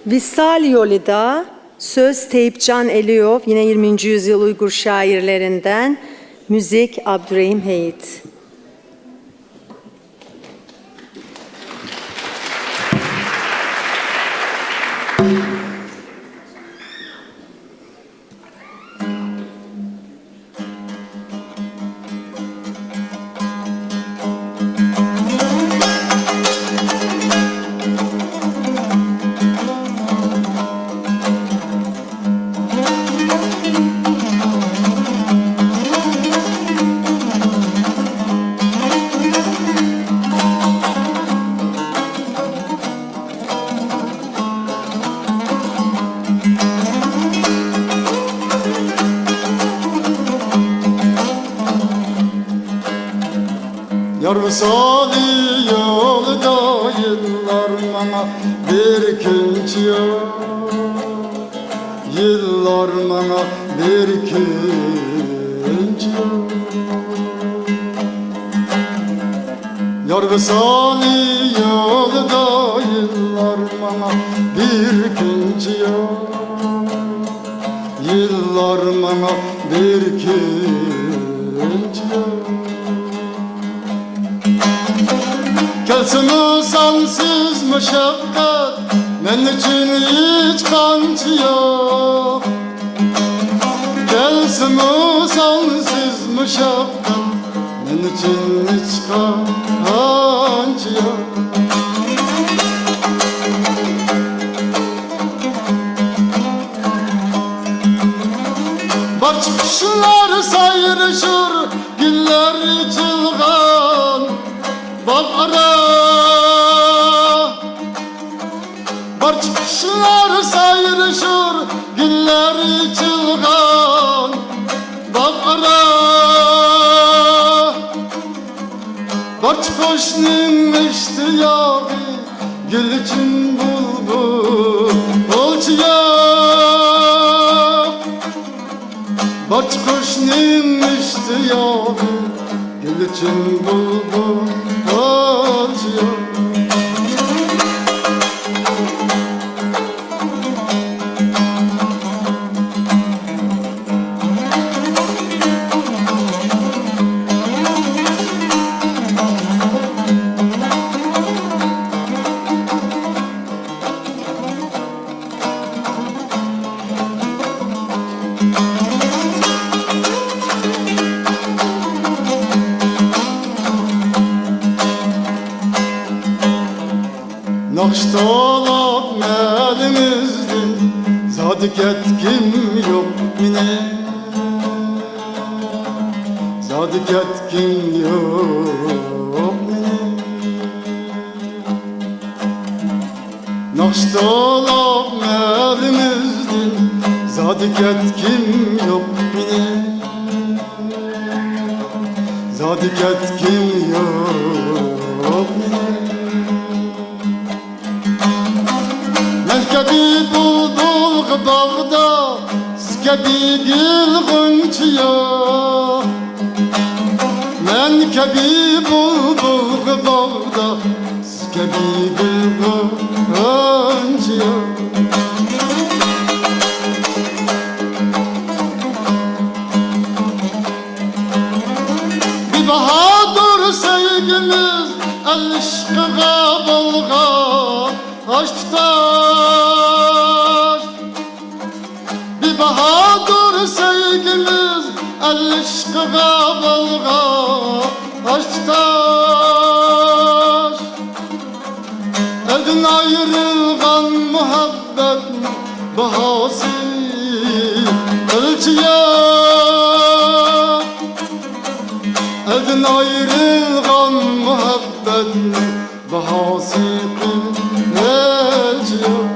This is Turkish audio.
Vissal Yolida, söz Teyipcan Eliyov, yine 20. yüzyıl Uygur şairlerinden, müzik Abdurrahim Heyit. Yar vısali yolda yıllar bana bir künç yok. Yıllar bana bir künç yok. Yar vısali yolda yıllar bana bir künç yok. Yıllar bana bir künç yok. Gelsin o sansız meşakkat, men için hiç kancı yok. Gelsin o sansız meşakkat, men için hiç kancı yok. Barç kuşlar sayrışır, güller çılgan bağıra. Barç kuşlar sayrışır, güller çılgan bağıra. Barç koşunun iştiyağı, gül için bulbul olçuya. Barç koşunun iştiyağı, gül için bulbul olçuya. Nakştalak melimizdim, zadık etkim yok mine. Zadık etkim yok mine. Nakştalak melimizdim, zadık etkim yok mine. Zadık etkim yok mine. Kebi bulduk bağda, kebi gül gınçıya. Men kebi bulduk bağda, kebi gül gınçıya. Bir bahadır sevgimiz, el aşkıga bolga taş tutar. Bir bahadır sevgimiz, el aşkıga bolga taş tutar. Elden ayrılgan muhabbet bahası ölçüyor. Elden ayrılgan muhabbet bahası ölçüyor.